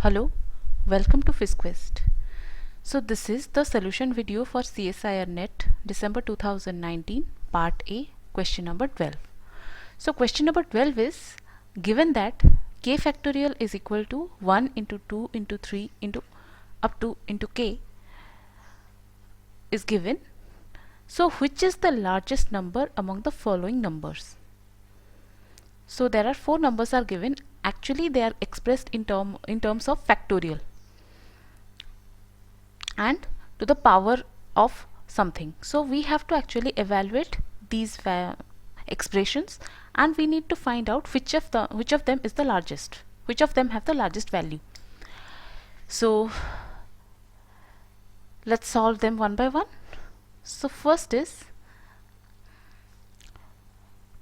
Hello, welcome to PhysQuest. So this is the solution video for CSIR NET December 2019 part A, question number 12. So question number 12 is, given that k factorial is equal to 1 into 2 into 3 into up to into k is given, so which is the largest number among the following numbers? So there are four numbers are given. Actually they are expressed in terms of factorial and to the power of something. So we have to actually evaluate these expressions, and we need to find out which of them is the largest, which of them have the largest value. So let's solve them one by one. So first is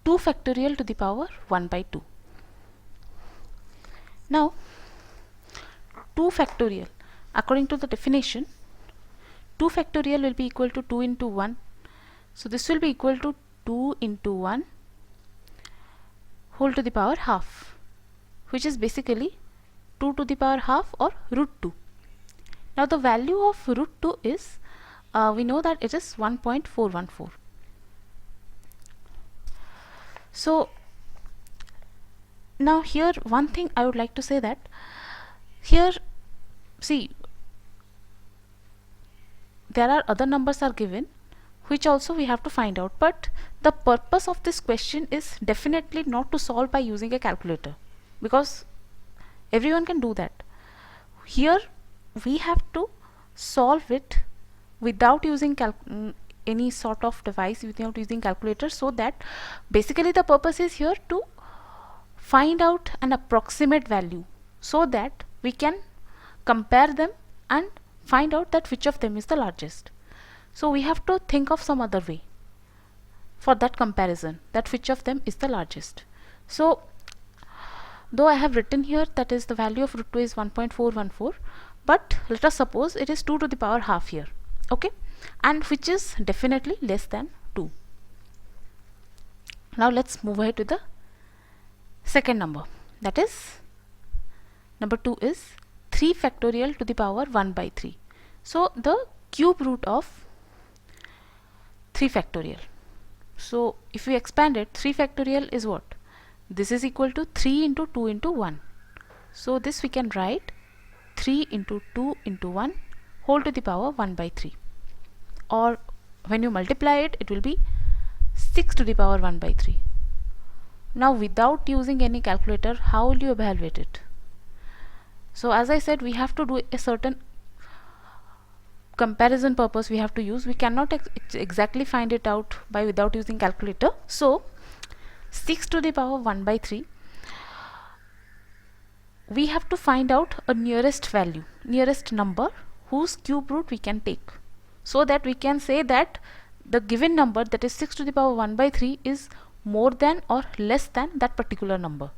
2 factorial to the power 1 by 2. Now 2 factorial, according to the definition, 2 factorial will be equal to 2 into 1. So this will be equal to 2 into 1 whole to the power half, which is basically 2 to the power half or root 2. Now the value of root 2 is, we know that it is 1.414. So now here one thing I would like to say, that here see there are other numbers are given which also we have to find out, but the purpose of this question is definitely not to solve by using a calculator, because everyone can do that. Here we have to solve it without using any sort of device, without using calculator, so that basically the purpose is here to find out an approximate value so that we can compare them and find out that which of them is the largest. So we have to think of some other way for that comparison, that which of them is the largest. So though I have written here that is the value of root 2 is 1.414, but let us suppose it is 2 to the power half here, okay, and which is definitely less than 2. Now let's move ahead to the second number, that is number 2 is 3 factorial to the power 1 by 3. So the cube root of 3 factorial. So if we expand it, 3 factorial is what? This is equal to 3 into 2 into 1. So this we can write 3 into 2 into 1 whole to the power 1 by 3. Or when you multiply it, it will be 6 to the power 1 by 3. Now without using any calculator, how will you evaluate it? So as I said, we have to do a certain comparison purpose we have to use. We cannot exactly find it out by without using calculator. So 6 to the power 1 by 3, we have to find out a nearest value, nearest number whose cube root we can take, so that we can say that the given number, that is 6 to the power 1 by 3, is more than or less than that particular number.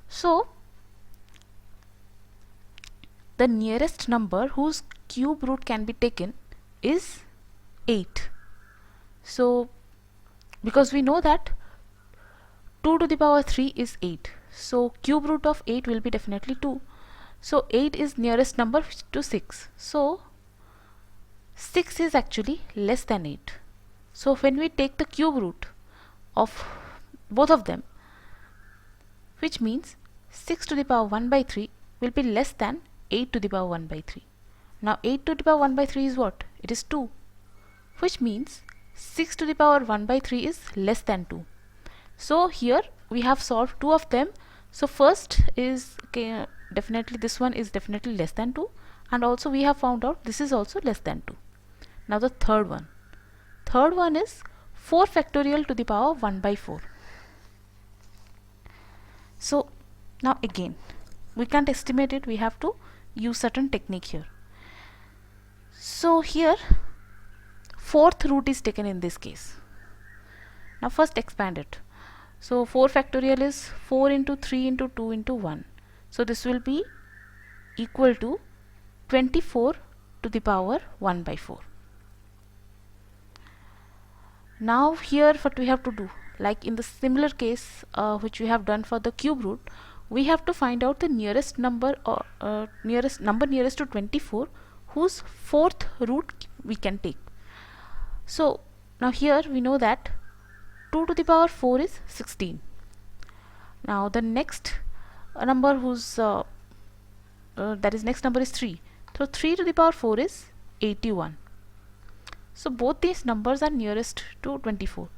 So the nearest number whose cube root can be taken is 8. So because we know that 2 to the power 3 is 8, so cube root of 8 will be definitely 2. So 8 is nearest number to 6. So 6 is actually less than 8. So when we take the cube root of both of them, which means 6 to the power 1 by 3 will be less than 8 to the power 1 by 3. Now 8 to the power 1 by 3 is what? It is 2, which means 6 to the power 1 by 3 is less than 2. So here we have solved two of them. So first is, okay, definitely this one is definitely less than 2, and also we have found out this is also less than 2. Now the third one is 4 factorial to the power 1 by 4. So now again we can't estimate it, we have to use certain technique here. So here fourth root is taken in this case. Now first expand it. So 4 factorial is 4 into 3 into 2 into 1. So this will be equal to 24 to the power 1 by 4. Now here what we have to do, like in the similar case which we have done for the cube root, we have to find out the nearest number, or nearest to 24, whose fourth root we can take. So now here we know that 2 to the power 4 is 16. Now the next number whose next number is 3. So 3 to the power 4 is 81. So both these numbers are nearest to 24.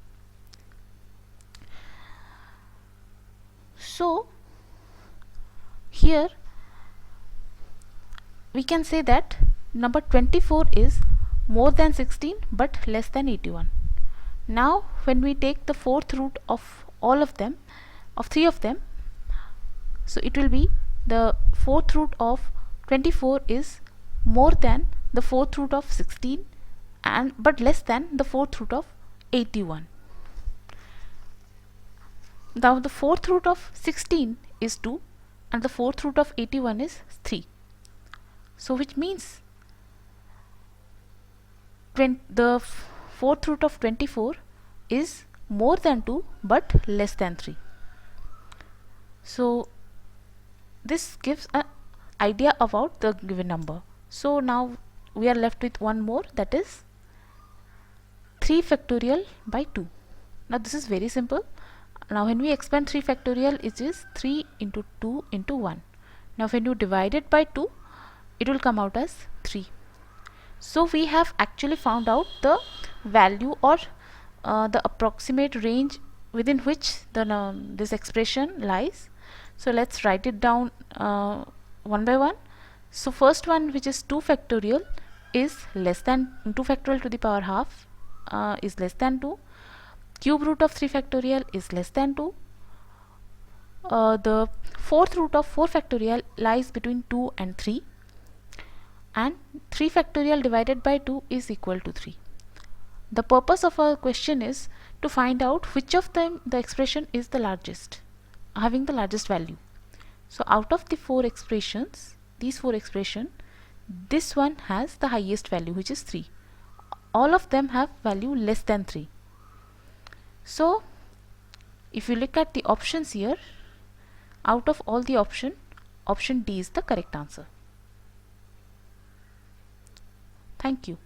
So here we can say that number 24 is more than 16 but less than 81. Now when we take the fourth root of all of them, of three of them, so it will be the fourth root of 24 is more than the fourth root of 16 and but less than the fourth root of 81. Now the fourth root of 16 is 2 and the fourth root of 81 is 3. So which means the fourth root of 24 is more than 2 but less than 3. So this gives an idea about the given number. So now we are left with one more, that is 3 factorial by 2. Now this is very simple. Now when we expand 3 factorial, it is 3 into 2 into 1. Now when you divide it by 2, it will come out as 3. So we have actually found out the value, or the approximate range within which this expression lies. So let's write it down one by one. So first one, which is 2 factorial, is less than 2 factorial to the power half is less than 2. Cube root of 3 factorial is less than 2. The fourth root of 4 factorial lies between 2 and 3, and 3 factorial divided by 2 is equal to 3. The purpose of our question is to find out which of them the expression is the largest, having the largest value. So out of the these four expressions, this one has the highest value, which is 3. All of them have value less than 3. So if you look at the options here, out of all the option D is the correct answer. Thank you.